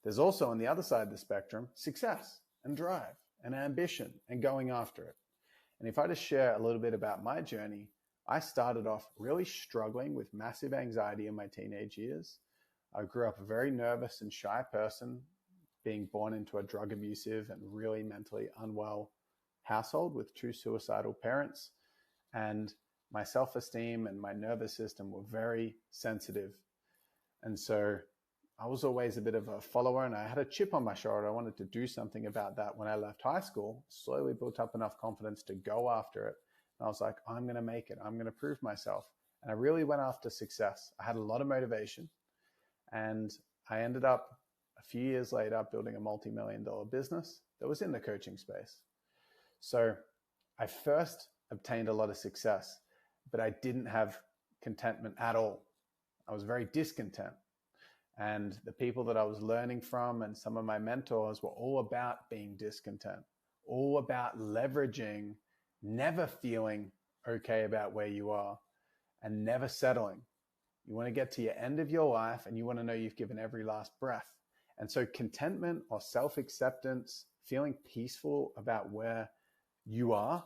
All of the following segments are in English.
There's also on the other side of the spectrum, success and drive and ambition and going after it. And if I just share a little bit about my journey, I started off really struggling with massive anxiety in my teenage years. I grew up a very nervous and shy person, being born into a drug abusive and really mentally unwell household with two suicidal parents. And my self-esteem and my nervous system were very sensitive. And so I was always a bit of a follower, and I had a chip on my shoulder. I wanted to do something about that. When I left high school, slowly built up enough confidence to go after it. And I was like, I'm going to make it. I'm going to prove myself. And I really went after success. I had a lot of motivation, and I ended up a few years later building a multi-million-dollar business that was in the coaching space. So I first obtained a lot of success, but I didn't have contentment at all. I was very discontent. And the people that I was learning from and some of my mentors were all about being discontent, all about leveraging, never feeling okay about where you are and never settling. You want to get to your end of your life and you want to know you've given every last breath. And so contentment or self-acceptance, feeling peaceful about where you are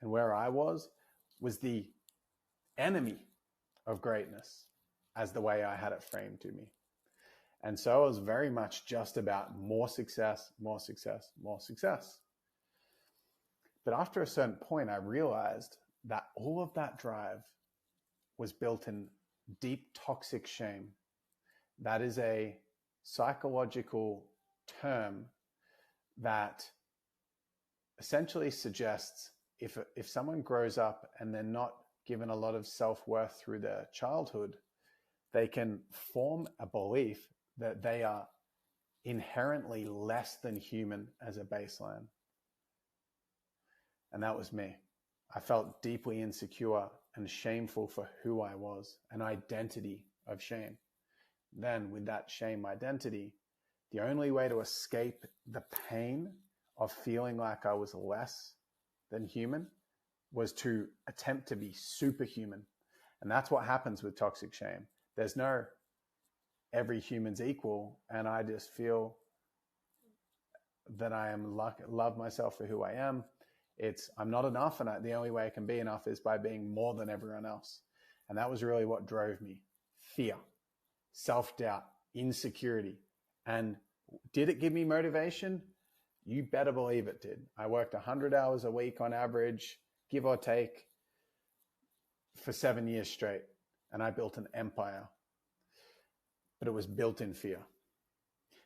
and where I was the enemy of greatness, as the way I had it framed to me. And so it was very much just about more success, more success, more success. But after a certain point, I realized that all of that drive was built in deep toxic shame. That is a psychological term that essentially suggests if someone grows up and they're not given a lot of self-worth through their childhood, they can form a belief that they are inherently less than human as a baseline. And that was me. I felt deeply insecure and shameful for who I was, an identity of shame. Then with that shame identity, the only way to escape the pain of feeling like I was less than human was to attempt to be superhuman. And that's what happens with toxic shame. There's no every human's equal, and I just feel that I am love myself for who I am. I'm not enough, and the only way I can be enough is by being more than everyone else. And that was really what drove me. Fear, self-doubt, insecurity. And did it give me motivation? You better believe it did. I worked 100 hours a week on average, give or take, for 7 years straight. And I built an empire. But it was built in fear.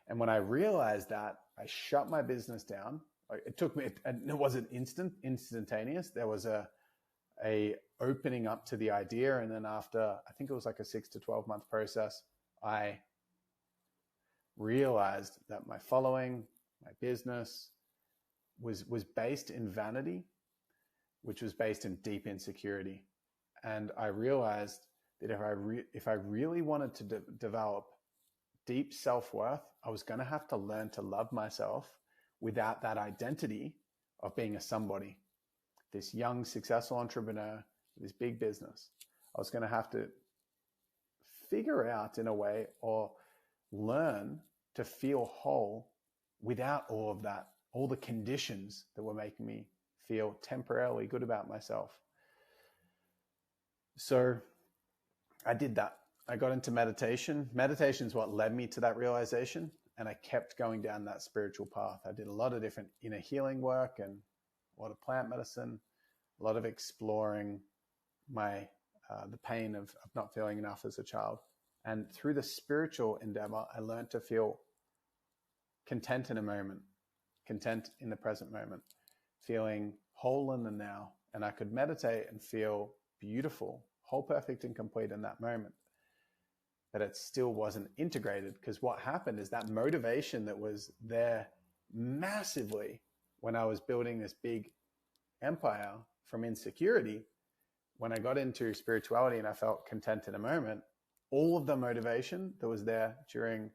And when I realized that, I shut my business down. It took me, and it wasn't instantaneous. There was a opening up to the idea. And then after, I think it was like a 6 to 12 month process, I realized that my following, my business was based in vanity, which was based in deep insecurity. And I realized that if I really wanted to develop deep self-worth, I was going to have to learn to love myself without that identity of being a somebody, this young, successful entrepreneur, this big business. I was going to have to figure out in a way or learn to feel whole without all of that, all the conditions that were making me feel temporarily good about myself. So I did that. I got into meditation. Meditation is what led me to that realization. And I kept going down that spiritual path. I did a lot of different inner healing work and a lot of plant medicine, a lot of exploring the pain of not feeling enough as a child. And through the spiritual endeavor, I learned to feel content in a moment, content in the present moment, feeling whole in the now. And I could meditate and feel beautiful, whole, perfect, and complete in that moment. But it still wasn't integrated, because what happened is that motivation that was there massively when I was building this big empire from insecurity, when I got into spirituality and I felt content in a moment, all of the motivation that was there during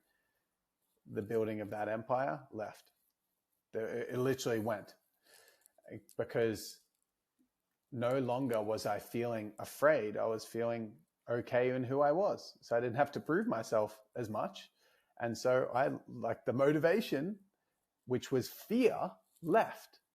the building of that empire left. It literally went, because no longer was I feeling afraid. I was feeling okay in who I was. So I didn't have to prove myself as much. And so I like the motivation, which was fear, left.